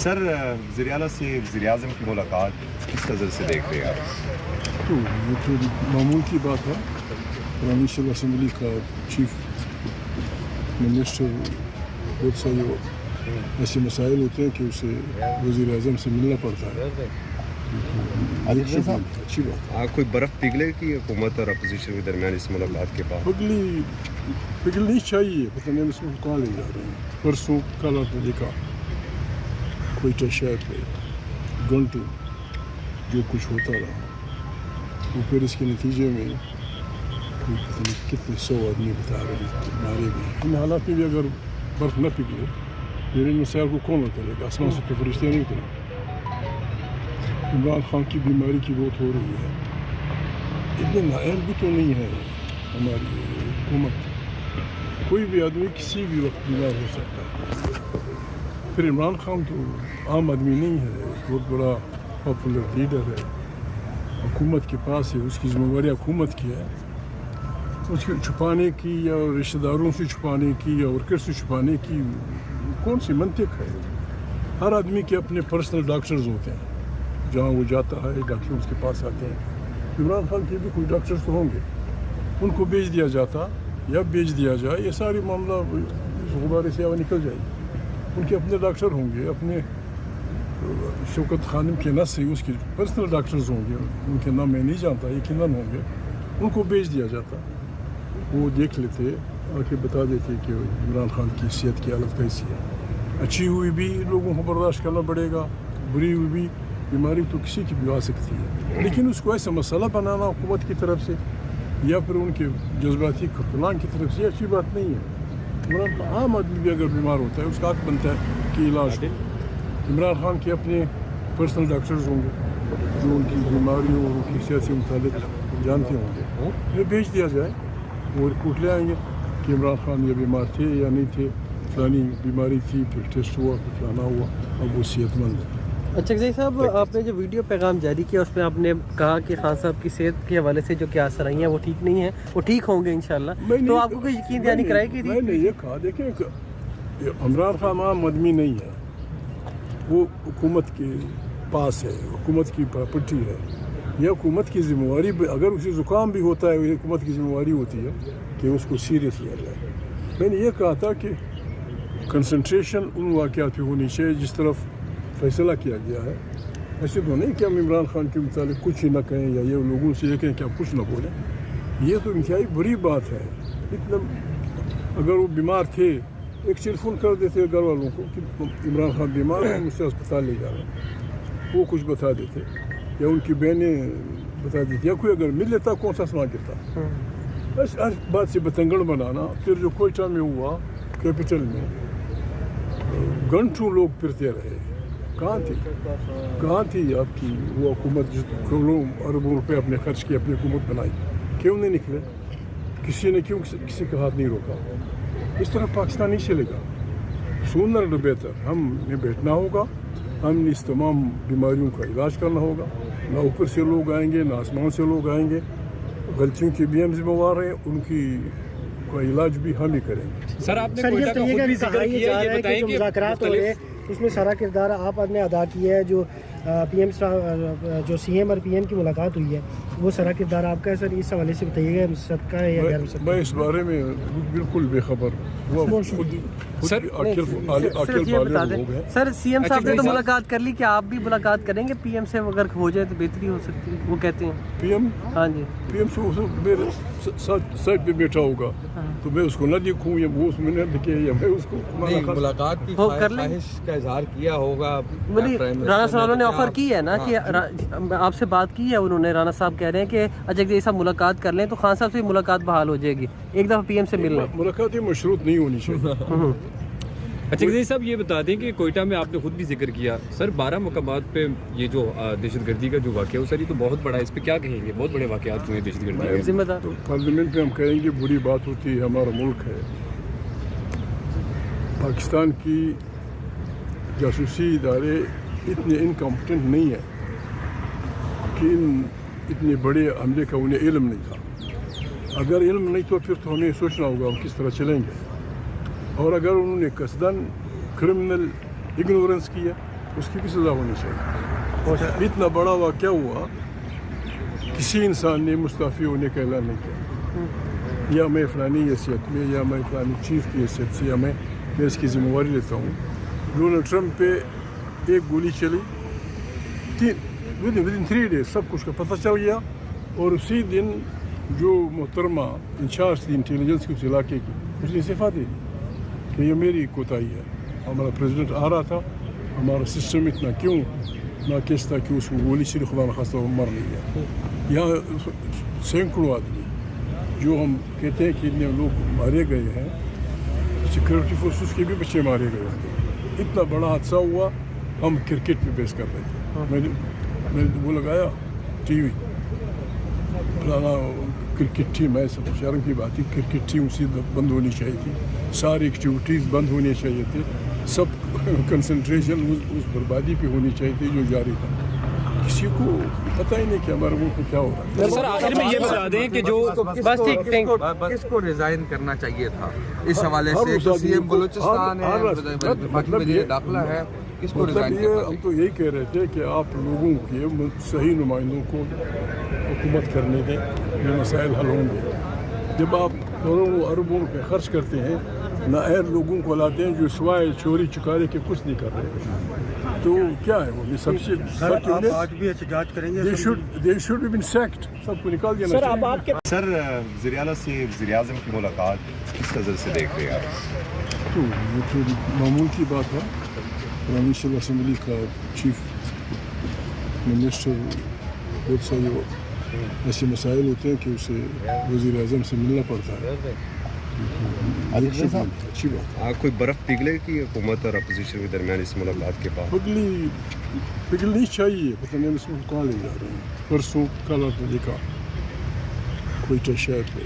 سر وزیر اعلیٰ سے وزیر اعظم کی ملاقات کس نظر سے دیکھ رہے ہیں آپ؟ تو یہ تو معمول کی بات ہے. پرائم اسمبلی کا چیف منسٹر بہت سارے ایسے مسائل ہوتے ہیں کہ اسے وزیر اعظم سے ملنا پڑتا ہے. اچھی بات ہے. کوئی برف پگھلے کی حکومت اور اپوزیشن کے درمیان اس ملاقات کے بعد؟ پگھلنی چاہیے. پتہ نہیں اس کو کہاں لے جا رہے ہیں. پرسوں کل آپ نے دیکھا کوئٹہ شہر پہ گھنٹوں جو کچھ ہوتا رہا، وہ پھر اس کے نتیجے میں کوئی پتہ نہیں کتنے 100 آدمی بتا رہے ہیں مارے گئے. ان حالات میں بھی اگر برف نہ پگھلے پھر ان مسائل کو کون کرے گا؟ آسمان سے تو فرشتے نہیں اتریں. عمران خان کی بیماری کی بہت ہو رہی ہے. اتنے نااہل بھی تو نہیں ہے ہماری حکومت. کوئی بھی آدمی کسی بھی وقت بیمار ہو سکتا ہے. پھر عمران خان تو عام آدمی نہیں ہے، بہت بڑا پاپولر لیڈر ہے. حکومت کے پاس ہے، اس کی ذمہ داری حکومت کی ہے. اس کے چھپانے کی یا رشتہ داروں سے چھپانے کی یا ورکر سے چھپانے کی کون سی منطق ہے؟ ہر آدمی کے اپنے پرسنل ڈاکٹرز ہوتے ہیں. جہاں وہ جاتا ہے ڈاکٹر اس کے پاس آتے ہیں. عمران خان کے بھی کوئی ڈاکٹرز تو ہوں گے، ان کو بیچ دیا جاتا یا بیچ دیا جائے، یہ ساری معاملہ اس غبارے سے نکل جائے گی. ان کے اپنے ڈاکٹر ہوں گے، اپنے شوکت خانم کے نس سے اس کے پرسنل ڈاکٹرز ہوں گے. ان کے نام میں نہیں جانتا، یقیناً ہوں گے. ان کو بیچ دیا جاتا، وہ دیکھ لیتے، آ کے بتا دیتے کہ عمران خان کی صحت کی حالت کیسی ہے. اچھی ہوئی بھی لوگوں کو برداشت کرنا پڑے گا، بری ہوئی بھی بیماری تو کسی کی بھی آ سکتی ہے. لیکن اس کو ایسا مسئلہ بنانا حکومت کی طرف سے یا پھر ان کے جذباتی کارکنان کی طرف سے اچھی بات نہیں ہے. عمران خان عام آدمی بھی اگر بیمار ہوتا ہے اس کا حق بنتا ہے کہ علاج ہو. عمران خان کے اپنے پرسنل ڈاکٹرز ہوں گے جو ان کی بیماریوں اور ان کی صحت سے متعلق جانتے ہوں گے. یہ بھیج دیا جائے، وہ رپورٹ لے آئیں گے کہ عمران خان یہ بیمار تھے یا نہیں تھے، فلانی بیماری تھی، پھر ٹیسٹ ہوا، پھر فلانا ہوا، اب وہ صحت مند ہے. اچھا جی صاحب، آپ نے جو ویڈیو پیغام جاری کیا اس میں آپ نے کہا کہ خان صاحب کی صحت کے حوالے سے جو کیا اثرائیں ہیں وہ ٹھیک نہیں ہیں، وہ ٹھیک ہوں گے انشاءاللہ. تو آپ کو کوئی یقین دہانی کرائے گی؟ میں نے یہ کہا دیکھیں کہ عمران خان عام آدمی نہیں ہے، وہ حکومت کے پاس ہے، حکومت کی پراپرٹی ہے. یہ حکومت کی ذمہ داری، اگر اسے زکام بھی ہوتا ہے یہ حکومت کی ذمہ داری ہوتی ہے کہ اس کو سیریس لیا جائے. میں نے یہ کہا تھا کہ کنسنٹریشن ان واقعات پہ ہونی چاہیے جس طرف فیصلہ کیا گیا ہے. ایسے تو نہیں کہ ہم عمران خان کے متعلق کچھ ہی نہ کہیں یا یہ لوگوں سے یہ کہیں کہ آپ کچھ نہ بولیں. یہ تو انتہائی بری بات ہے. اگر وہ بیمار تھے ایک ٹیلی فون کر دیتے گھر والوں کو کہ عمران خان بیمار ہے، مجھ سے اسپتال لے جا رہا ہے، وہ کچھ بتا دیتے یا ان کی بہنیں بتا دیتی یا کوئی اگر مل لیتا کون سا سنا دیتا. بس ہر بات سے بتنگڑ بنانا. پھر جو کوئٹہ میں ہوا کیپٹل میں گھنٹوں لوگ پھرتے رہے. کہاں تھی آپ کی وہ حکومت جس کروڑوں اربوں روپے اپنے خرچ کی اپنی حکومت بنائی؟ کیوں نہیں نکلے؟ کسی نے کیوں کسی کا ہاتھ نہیں روکا؟ اس طرح پاکستان نہیں چلے گا. سونر نہ بہتر ہم نے بیٹھنا ہوگا، ہم نے اس تمام بیماریوں کا علاج کرنا ہوگا. نہ اوپر سے لوگ آئیں گے نہ آسمان سے لوگ آئیں گے. غلطیوں کے بھی ہم ذمہ دار ہیں، ان کی کا علاج بھی ہم ہی کریں گے. سر آپ نے کوئٹہ کا خود بھی ذکر کیا، یہ بتائیں کہ مذاکرات ہو رہے اس میں سارا کردار آپ نے ادا کیا ہے. جو پی ایم جو سی ایم اور پی ایم کی ملاقات ہوئی ہے وہ سارا کردار آپ کا ہے. سر اس حوالے سے بتائیے گا صدقہ ہے یا غیر صدقہ؟ میں اس بارے میں بالکل بے خبر. سر سی ایم صاحب نے تو ملاقات کر لی، کیا آپ بھی ملاقات کریں گے پی ایم سے؟ اگر ہو جائے تو بہتری ہو سکتی ہے وہ کہتے ہیں. P M? ہاں جی. پی ایم سے میرے سائڈ پہ بیٹھا ہوگا تو میں اس کو نہ دیکھوں یا وہ اس میں نہ دکھے یا میں اس کو ملاقات کی خواہش کا اظہار کیا ہوگا. رانا صاحب نے آفر کی ہے نا کہ آپ سے بات کی ہے انہوں نے. رانا صاحب کہہ رہے ہیں کہ اچھا جی صاحب ملاقات کر لیں تو خان صاحب سے ملاقات بحال ہو جائے گی. ایک دفعہ پی ایم سے مل لیں. ملاقات مشروط نہیں ہونی چاہیے. اچھا جی صاحب یہ بتا دیں کہ کوئٹہ میں آپ نے خود بھی ذکر کیا سر 12 مقامات پہ یہ جو دہشت گردی کا جو واقعہ ہے سر یہ تو بہت بڑا ہے، اس پہ کیا کہیں گے؟ بہت بڑے واقعات ہوئے ہیں دہشت گردی کے. ذمہ دار پارلیمنٹ میں ہم کہیں گے بری بات ہوتی ہے. ہمارا ملک ہے، پاکستان کی جاسوسی ادارے اتنے انکمپٹنٹ نہیں ہیں کہ اتنے بڑے حملے کا انہیں علم نہیں تھا. اگر علم نہیں تو پھر تو ہمیں سوچنا ہوگا ہم کس طرح چلیں گے. اور اگر انہوں نے قصداً کرمنل اگنورنس کیا उसकी भी सज़ा होनी चाहिए। इतना बड़ा वाक़या हुआ, किसी इंसान ने मुस्तफ़ी होने का ऐलान नहीं किया, या मैं फ़लानी हैसियत में, या मैं फ़लानी चीफ़ की हैसियत से, या मैं इसकी ज़िम्मेवारी लेता हूँ। डोनाल्ड ट्रंप पे एक गोली चली, विदिन 3 डेज सब कुछ का पता चल गया, और उसी दिन जो मोहतरमा इंचार्ज थी इंटेलिजेंस की उस इलाके की, उसने इस्तीफ़ा दे दी कि ये मेरी कोताही है। हमारा प्रेसिडेंट आ रहा था, हमारा सिस्टम इतना क्यों नाकिस था कि उसको गोली से खुदा न खास्ता मर नहीं गया। यहाँ सैकड़ों आदमी जो हम कहते हैं कि इतने लोग मारे गए हैं, सिक्योरिटी फोर्सेस के भी बच्चे मारे गए हैं। इतना बड़ा हादसा हुआ, हम क्रिकेट पे बेस कर रहे थे। मैंने वो लगाया टीवी, फलाना क्रिकेट टीम है, सब शर्म की बात थी, क्रिकेट टीम उसी बंद होनी चाहिए थी, सारी एक्टिविटीज़ बंद होनी चाहिए थी, सब कंसंट्रेशन उस बर्बादी पे होनी चाहिए थी जो जारी था। किसी को पता ही नहीं कि हमारे मुल्क में क्या हो रहा है। सर आखिर में ये बता दें कि जो बस ठीक किसको रिजाइन करना चाहिए था इस हवाले हर से? उस तो आदमी सीएम को- बलूचिस्तान है, मतलब वजीर ये- दाखिला है, किसको रिजाइन मतलब ये करना हम तो यही कह रहे थे कि आप लोगों के सही नुमाइंदों को हुकूमत करने दें, ये मसाइल हल होंगे। जब आप करोड़ों अरबों रुपये खर्च करते हैं, नाअहल लोगों को लाते हैं जो सिवाय चोरी चुकारे के कुछ नहीं कर रहे, तो क्या है वो? ये सबसे आज भी एहतजाज करेंगे? दे शुड बीन सैक्ड, सबको निकाल दिया सर अब आपके सर वज़ीर आला से वज़ीर आज़म की मुलाकात किस नज़र से देख रहे हैं आप? तो ये तो मामूल की बात है। प्रोविंशियल असम्बली का चीफ मिनिस्टर, बहुत सारे ऐसे मसाइल होते हैं कि उसे वज़ीर आज़म से मिलना पड़ता है। अच्छी बात है। कोई बर्फ़ पिघले कि हुकूमत और अपोजिशन के दरमियान इस मुलाकात के बाद? पिघलनी चाहिए, पता नहीं इसको कहाँ ले जा रहे हैं। परसों कल आपने देखा कोयटा शहर पे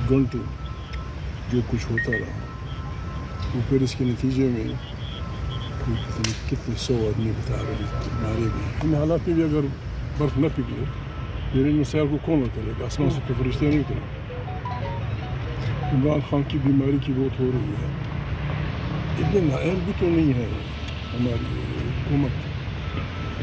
घंटों जो कुछ होता रहा, वो फिर इसके नतीजे में कोई पता नहीं कितने 100 आदमी बता रहे हैं कि मारे गए। इन हालात में भी अगर बर्फ़ न पिघले, फिर इन मसाइल को कौन करेगा? आसमान से तो फरिश्ते नहीं उतरे। इमरान खान की बीमारी की बहुत हो रही है, इतने नाअहल भी तो नहीं है हमारी हुकूमत।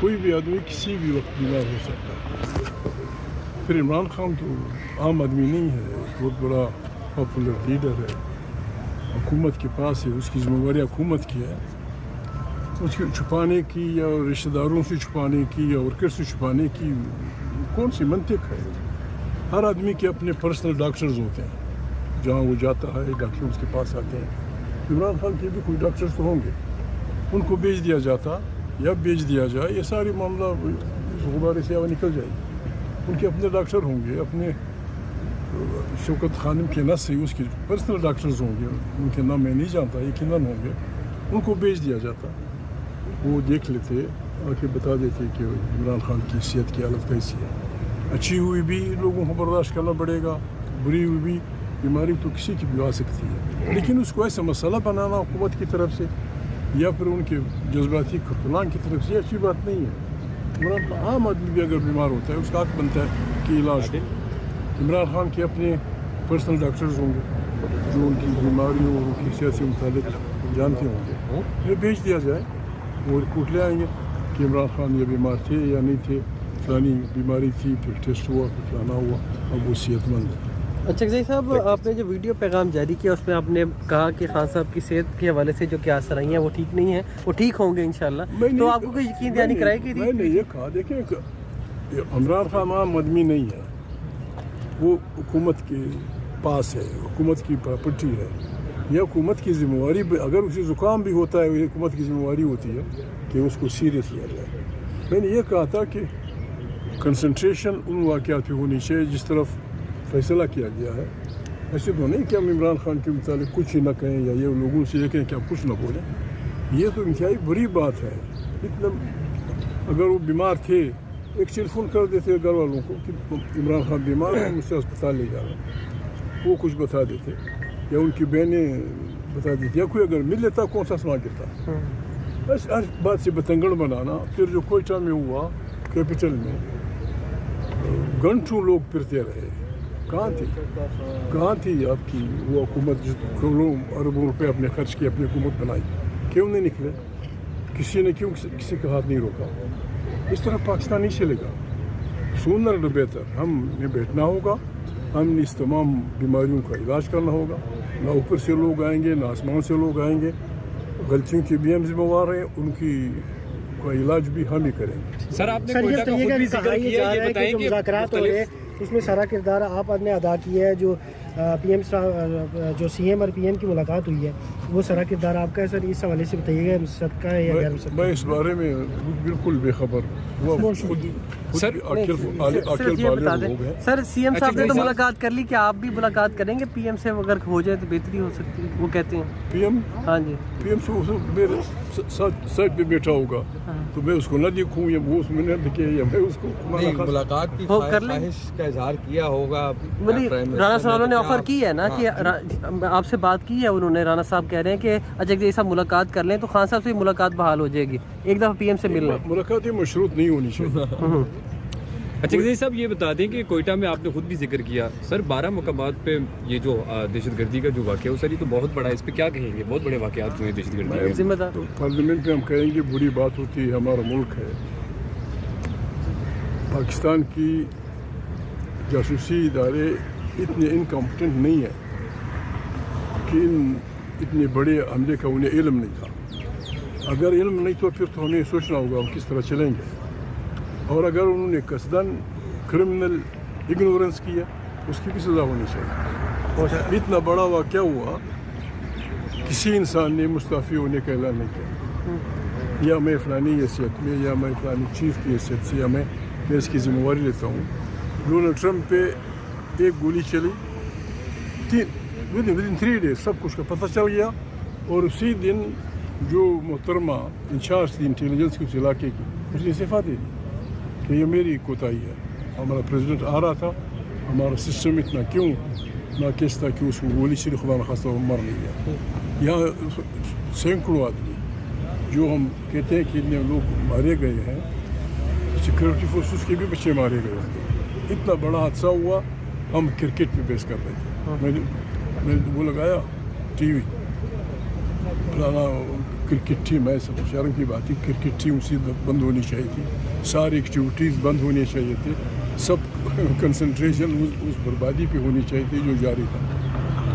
कोई भी आदमी किसी भी वक्त बीमार हो सकता है। फिर इमरान खान तो आम आदमी नहीं है, बहुत बड़ा पॉपुलर लीडर है, हुकूमत के पास है, उसकी जिम्मेवारी हुकूमत की है। उसको छुपाने की या रिश्तेदारों से छुपाने की या वर्कर से छुपाने की कौन सी मंतिक है? हर आदमी के अपने पर्सनल डॉक्टर्स होते हैं, जहाँ वो जाता है डॉक्टर उसके पास आते हैं। इमरान खान के भी कोई डॉक्टर्स तो होंगे, उनको भेज दिया जाता या भेज दिया जाए, ये सारी मामला गुब्बारे से हवा निकल जाएगी। उनके अपने डॉक्टर होंगे, अपने शौकत खानम के नस से उसके पर्सनल डॉक्टर्स होंगे, उनके नाम मैं नहीं जानता, यकीनन होंगे, उनको भेज दिया जाता, वो देख लेते, आके बता देते कि इमरान खान की सेहत की हालत कैसी है। अच्छी हुई भी लोगों को बर्दाश्त करना पड़ेगा, बुरी हुई भी बीमारी तो किसी की भी आ सकती है, लेकिन उसको ऐसा मसला बनाना हुकूमत की तरफ से या फिर उनके जज्बाती खुरतलान की तरफ से अच्छी बात नहीं है। इमरान खान आम आदमी भी अगर बीमार होता है उसका हक बनता है कि इलाज हो। इमरान खान के अपने पर्सनल डॉक्टर्स होंगे जो उनकी बीमारियों और उनकी सेहत से मुताबिक जानते होंगे, फिर भेज दिया जाए, वो रिपोर्ट ले आएंगे कि इमरान खान ये बीमार थे या नहीं थे, फलानी बीमारी थी, फिर टेस्ट हुआ, फिर फलाना हुआ, अब वो सेहतमंद है। अच्छा जी साहब, आपने जो वीडियो पैगाम जारी किया उसमें आपने कहा कि खान साहब की सेहत के हवाले से जो क्या असर आई हैं वो ठीक नहीं है, वो ठीक होंगे इंशाल्लाह, तो आपको कोई यकीन दहानी कराई कि मैंने ये कहा, देखें इमरान खान आम आदमी नहीं है, वो हुकूमत के पास है, हुकूमत की प्रॉपर्टी है, यह हुकूमत की जिम्मेवारी, अगर उसे ज़ुकाम भी होता है हुकूमत की जिम्मेवारी होती है कि उसको सीरियस लिया जाए। मैंने ये कहा था कि कंसंट्रेशन उन वाक़यात पे होनी चाहिए जिस तरफ फैसला किया गया है। ऐसे तो नहीं कि हम इमरान खान के मुताबिक कुछ ही ना कहें या ये लोगों से ये कहें कि आप कुछ ना बोलें, ये तो इंतहाई बुरी बात है। इतना अगर वो बीमार थे, एक टेलीफोन कर देते घर वालों को कि इमरान खान बीमार है, मुझसे अस्पताल ले जा रहे हैं, वो कुछ बता देते, या उनकी बहनें बता देती, या कोई अगर मिल लेता कौन सा समा गिरता। बस हर बात से बतंगड़ बनाना। फिर जो कोयटा में हुआ, कैपिटल में घंटों लोग फिरते रहे, कहाँ थी आपकी वो हुकूमत जिस करोड़ों अरबों रुपए अपने खर्च किए, अपनी हुकूमत बनाई, क्यों नहीं निकले? किसी ने क्यों किसी का हाथ नहीं रोका? इस तरह पाकिस्तान नहीं चलेगा। सुनर तो बेहतर हमने बैठना होगा, हमने इस तमाम बीमारियों का इलाज करना होगा। ना ऊपर से लोग आएंगे, ना आसमान से लोग आएंगे। गलतियों के भी हम जिम्मेवार हैं, उनकी का इलाज भी हम ही करेंगे। सर आपने सर कोयटा ये का खुद भी जिक्र कहा किया, जा ये रहा है कि बताएं जो कि मुज़ाकरात हो रहे हैं उसमें सारा किरदार आपने अदा किया है। जो पीएम जो सीएम और पीएम की मुलाकात हुई है वो सारा किरदार आपका है। सर इस हवाले से बताइएगा, सदका है या गैर मुसद्दका? मैं इस बारे में बिल्कुल बेखबर हूँ। वो खुद सर, अकेल ये बता लोग दें हैं। सर, सीएम अच्छा, साहब ने तो सर- मुलाकात कर ली, क्या आप भी मुलाकात करेंगे पीएम से? अगर हो जाए तो बेहतरी हो सकती है, वो कहते हैं। पीएम हाँ जी, से मेरे साइड पे बैठा होगा तो मैं उसको न देखूँ या वो उसमें न दिखे या मैं उसको नहीं, मुलाकात की हो कर लेंगे। ख्वाहिश का इजहार किया होगा मतलब प्राइम मिनिस्टर राणा साहब ने तो ऑफर क्या की है ना कि आपसे बात की है उन्होंने। राणा साहब कह रहे हैं कि अच्छा जैसे साहब मुलाकात कर लें तो खान साहब से भी मुलाकात बहाल हो जाएगी, एक दफ़ा पीएम से मिलना। मुलाकात ही मशरूत नहीं होनी चाहिए। अच्छा जैसे साहब ये बता दें कि कोयटा में आपने खुद भी जिक्र किया सर 12 मुकामात पे ये जो दहशतगर्दी का जो वाक़या है सर ये तो बहुत बड़ा है, इस पे क्या कहेंगे? बहुत बड़े वाक़यात हुए दहशतगर्दी के। जिम्मेदार तो पार्लियामेंट में हम कहेंगे बुरी बात होती है, हमारा मुल्क है। पाकिस्तान की जासूसी इदारे इतने इनकम्पिटेंट नहीं है कि इतने बड़े हमले का उन्हें इल्म नहीं था। अगर इल्म नहीं तो फिर तो हमें सोचना होगा हम किस तरह चलेंगे। और अगर उन्होंने कसदन क्रिमिनल इग्नोरेंस किया उसकी भी सज़ा होनी चाहिए। इतना बड़ा वाक़या हुआ, किसी इंसान ने मुस्तफ़ी होने का ऐलान नहीं किया या मैं फ़लानी हैसियत में या मैं फ़लानी चीफ़ की हैसियत से या मैं इसकी ज़िम्मेवारी लेता हूँ। डोनाल्ड ट्रंप पे एक गोली चली, विदिन 3 डेज सब कुछ का पता चल गया और उसी दिन जो मोहतरमा इंचार्ज थी इंटेलिजेंस की उस इलाके की उसने इस्तीफ़ा दे दी कि ये मेरी कोताही है। हमारा प्रेसिडेंट आ रहा था, हमारा सिस्टम इतना क्यों नाकिस था कि उसको गोली से खुदा न खास्ता वो मर नहीं गया। यहाँ सैकड़ों आदमी जो हम कहते हैं कि इतने लोग मारे गए हैं, सिक्योरिटी फोर्सेस के भी बच्चे मारे गए हैं। इतना बड़ा हादसा हुआ, हम क्रिकेट पे बेस कर रहे थे। मैंने वो लगाया टीवी, फलाना क्रिकेट टीम है, सब शर्म की बात थी। क्रिकेट टीम उसी बंद होनी चाहिए थी, सारी एक्टिविटीज़ बंद होनी चाहिए थी, सब कंसंट्रेशन उस बर्बादी पे होनी चाहिए थी जो जारी था।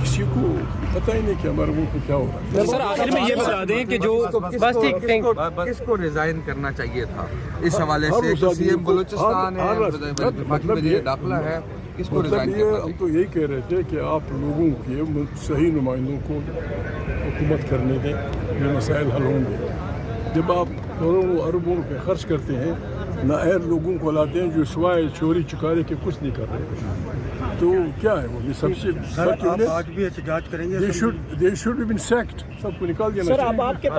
किसी को पता ही नहीं कि हमारे मुल्क में क्या हो रहा है। सर आखिर में ये बता दें कि जो बस ठीक, थैंक यू। किसको रिजाइन करना चाहिए था इस हवाले हर से? उस जो आदमी सीएम को- बलूचिस्तान है, मतलब वफाकी ये- दाखिला है, किसको मतलब रिजाइन ये करना हम चाहिए? तो यही कह रहे थे कि आप लोगों के सही नुमाइंदों को हुकूमत करने दें, ये मसाइल हल होंगे। जब आप करोड़ों अरबों रुपये खर्च करते हैं, नाअहल लोगों को लाते हैं जो सिवाय चोरी चुकारे के कुछ नहीं कर रहे, तो क्या है वो? ये सबसे सर आप आज भी एहतजाज करेंगे? They should be been sacked, सबको निकाल देना चाहिए।